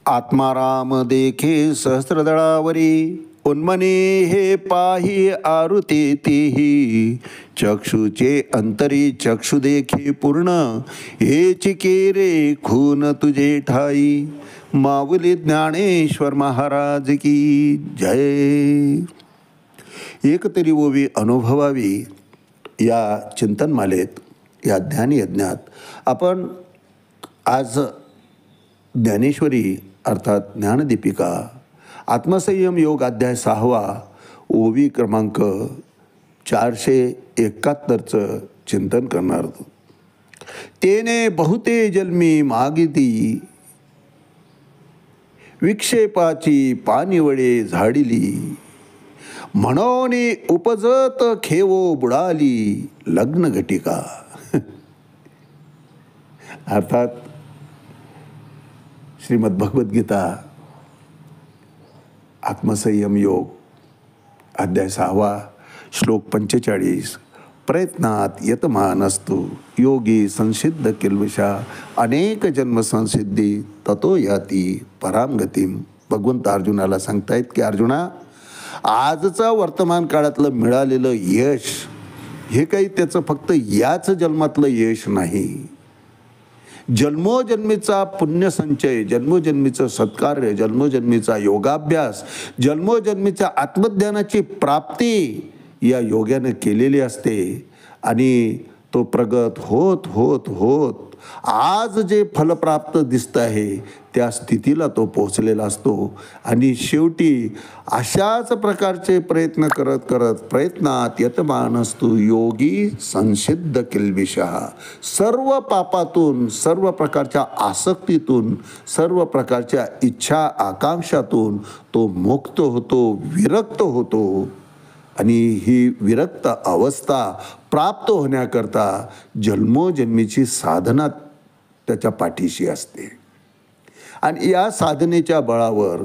आत्माराम देखे सहस्रदळावरी उन्मने हे पाही आरुते तेही चक्षुचे अंतरी चक्षु देखे पूर्ण हे चिकेरे खून तुझे ठाई माऊली ज्ञानेश्वर महाराज की जय. एक तरी ओवी अनुभवावी या चिंतनमालेत, या ध्यानयज्ञात आपण आज ज्ञानेश्वरी अर्थात ज्ञानदीपिका आत्मसंयम योग अध्याय 6वा ओवी क्रमांक 471चं चिंतन करणार आहोत. तेने बहुते जन्मी मागिती विक्षेपाची पानिवळे झाडिली म्हणून उपजत खेवो बुडाली लग्न घटिका. अर्थात श्रीमद भगवद्गीता आत्मसंयम योग अध्याय 6वा श्लोक 45. प्रयत्नात यतमानस्तु योगी संसिद्ध किल्बिषा अनेक जन्म संसिद्धी ततो याती पराम गतिम. भगवंत अर्जुनाला सांगतायत की अर्जुना, आजचा वर्तमान काळातलं मिळालेलं यश हे काही त्याचं फक्त याच जन्मातलं यश नाही. जन्मोजन्मीचा पुण्यसंचय, जन्मोजन्मीचं सत्कार्य, जन्मोजन्मीचा योगाभ्यास, जन्मोजन्मीच्या आत्मज्ञानाची प्राप्ती या योगाने केलेली असते आणि तो प्रगत होत होत होत आज जे फलप्राप्त दिसतं आहे त्या स्थितीला तो पोहोचलेला असतो. आणि शेवटी अशाच प्रकारचे प्रयत्न करत करत प्रयत्नात यतमानस्तु योगी संसिद्ध किल्बिषा, सर्व पापातून, सर्व प्रकारच्या आसक्तीतून, सर्व प्रकारच्या इच्छा आकांक्षातून तो मुक्त होतो, विरक्त होतो. आणि ही विरक्त अवस्था प्राप्त होण्याकरता जन्मोजन्मीची साधना त्याच्या पाठीशी असते. आणि या साधनेच्या बळावर,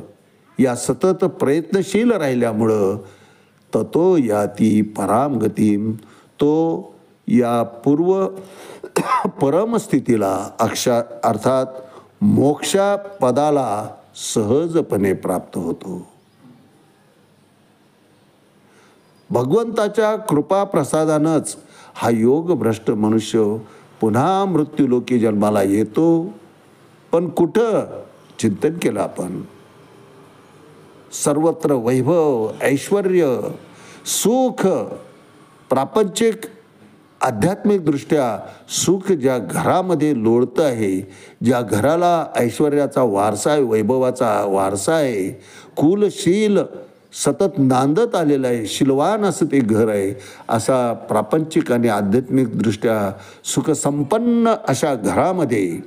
या सतत प्रयत्नशील राहिल्यामुळं ततो याती पराम गतिम, तो या पूर्व परमस्थितीला अर्थात मोक्षा पदाला सहजपणे प्राप्त होतो. भगवंताच्या कृपा प्रसादानंच हा योगभ्रष्ट मनुष्य पुन्हा मृत्यूलोकी जन्माला येतो. पण कुठं? चिंतन केलं आपण. सर्वत्र वैभव, ऐश्वर्य, सुख, प्रापंचिक आध्यात्मिक दृष्ट्या सुख ज्या घरामध्ये लोळतं आहे, ज्या घराला ऐश्वर्याचा वारसा आहे, वैभवाचा वारसा आहे, कुलशील सतत नांदत आलेलं आहे, शीलवान असं ते घर आहे, असा प्रापंचिक आणि आध्यात्मिक दृष्ट्या सुखसंपन्न अशा घरामध्ये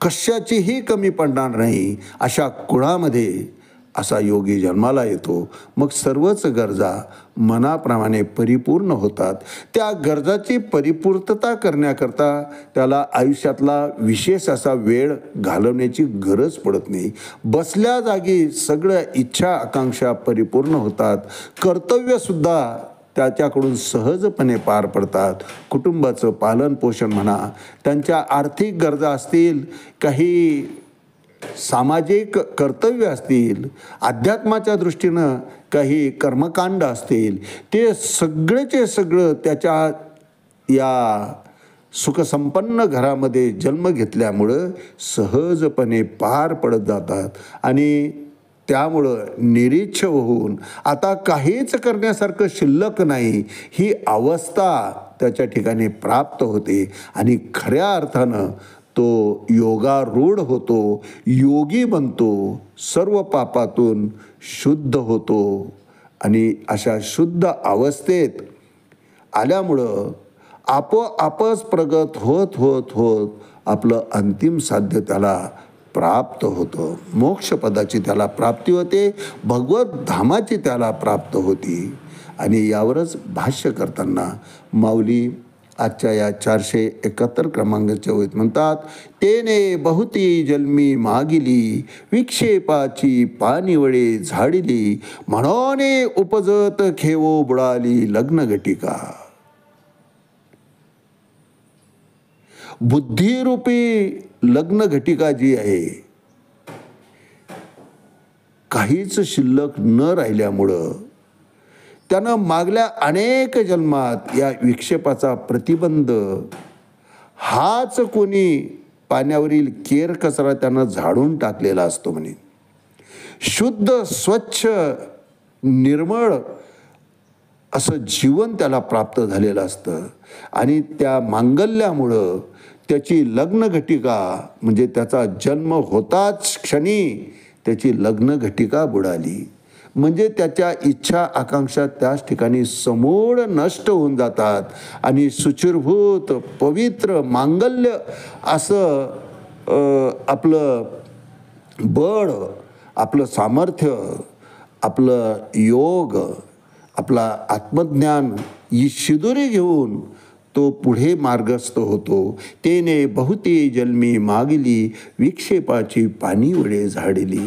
कशाचीही कमी पडणार नाही अशा कुळामध्ये असा योगी जन्माला येतो. मग सर्वच गरजा मनाप्रमाणे परिपूर्ण होतात. त्या गरजाची परिपूर्तता करण्याकरता त्याला आयुष्यातला विशेष असा वेळ घालवण्याची गरज पडत नाही. बसल्या जागी सगळ्या इच्छा आकांक्षा परिपूर्ण होतात. कर्तव्यसुद्धा त्याच्याकडून सहजपणे पार पडतात. कुटुंबाचं पालन पोषण म्हणा, त्यांच्या आर्थिक गरजा असतील, काही सामाजिक कर्तव्य असतील, अध्यात्माच्या दृष्टीनं काही कर्मकांड असतील, ते सगळेचे सगळं त्याच्या या सुखसंपन्न घरामध्ये जन्म घेतल्यामुळं सहजपणे पार पडत जातात. आणि त्यामुळं निरीच्छ होऊन आता काहीच करण्यासारखं शिल्लक नाही ही अवस्था त्याच्या ठिकाणी प्राप्त होते. आणि खऱ्या अर्थानं तो योगारूढ होतो, योगी बनतो, सर्व पापातून शुद्ध होतो. आणि अशा शुद्ध अवस्थेत आल्यामुळं आपोआपच प्रगत होत होत होत आपलं अंतिम साध्य त्याला प्राप्त होतं. मोक्षपदाची त्याला प्राप्ती होते, भगवत धामाची त्याला प्राप्त होती. आणि यावरच भाष्य करताना माऊली आजच्या या 471 क्रमांकाच्या ओळीत म्हणतात, तेने बहुती जन्मी मागिली विक्षेपाची पानिवळे झाडिली म्हणून उपजत खेवो बुडाली लग्न घटिका. बुद्धिरूपी लग्न घटिका जी आहे काहीच शिल्लक न राहिल्यामुळं त्यानं मागल्या अनेक जन्मात या विक्षेपाचा प्रतिबंध हाच कोणी पाण्यावरील केर कचरा त्यानं झाडून टाकलेला असतो म्हणे. शुद्ध स्वच्छ निर्मळ असं जीवन त्याला प्राप्त झालेलं असतं आणि त्या मांगल्यामुळं त्याची लग्न घटिका म्हणजे त्याचा जन्म होताच क्षणी त्याची लग्न घटिका बुडाली. म्हणजे त्याच्या इच्छा आकांक्षा त्याच ठिकाणी समूळ नष्ट होऊन जातात आणि शुचिरभूत पवित्र मांगल्य असं आपलं बळ, आपलं सामर्थ्य, आपलं योग, आपला आत्मज्ञान ही शिदोरी घेऊन तो पुढे मार्गस्थ होतो. तेने बहुते जन्मी मागली विक्षेपाची पाणी वडे झाडली.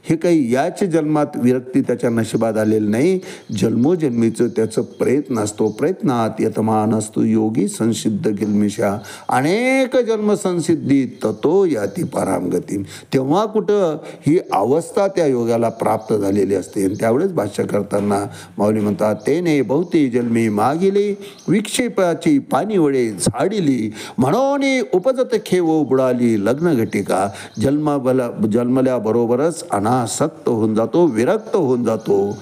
हे काही याच जन्मात विरक्ती त्याच्या नशिबात आलेलं नाही. जन्मोजन्मीचं त्याचं प्रयत्न असतो. प्रयत्नात यतमान असतो योगी संसिद्ध किल्मिषा. अनेक जन्म संसिद्धी ततो याती परामगती. तेव्हा कुठं ही अवस्था त्या योगाला प्राप्त झालेली असते. आणि त्यावेळेस भाष्य करताना माऊली म्हणतात तेने बहुते जन्मी मागिले विक्षेपाची पाणी वडे झाडिली म्हणून उपजत खेव बुडाली लग्न घटिका. जन्मल्याबरोबरच अनासक्त होऊन जातो, विरक्त होऊन जातो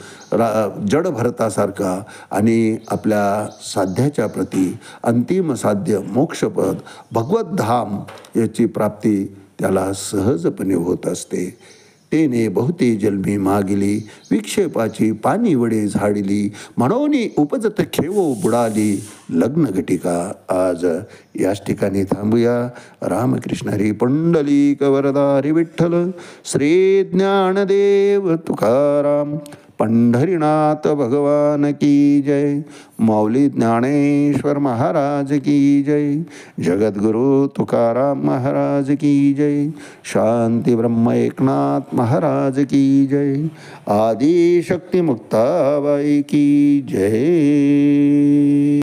जड भरतासारखा आणि आपल्या साध्याच्या प्रती अंतिम साध्य मोक्षपद भगवत धाम याची प्राप्ती त्याला सहजपणे होत असते. तेने बहुते जन्मी मागिली विक्षेपाची पाणी वडे झाडिली म्हणून उपजत खेवो बुडाली लग्न घटिका. आज याच ठिकाणी थांबूया. रामकृष्ण हरी पुंडलिक वरदा हरी विठ्ठल श्री ज्ञानदेव तुकाराम पंढरीनाथ भगवान की जय. माऊली ज्ञानेश्वर महाराज की जय. जगद्गुरु तुकाराम महाराज की जय. शांती ब्रह्म एकनाथ महाराज की जय. आदिशक्ती मुक्ताबाई की जय.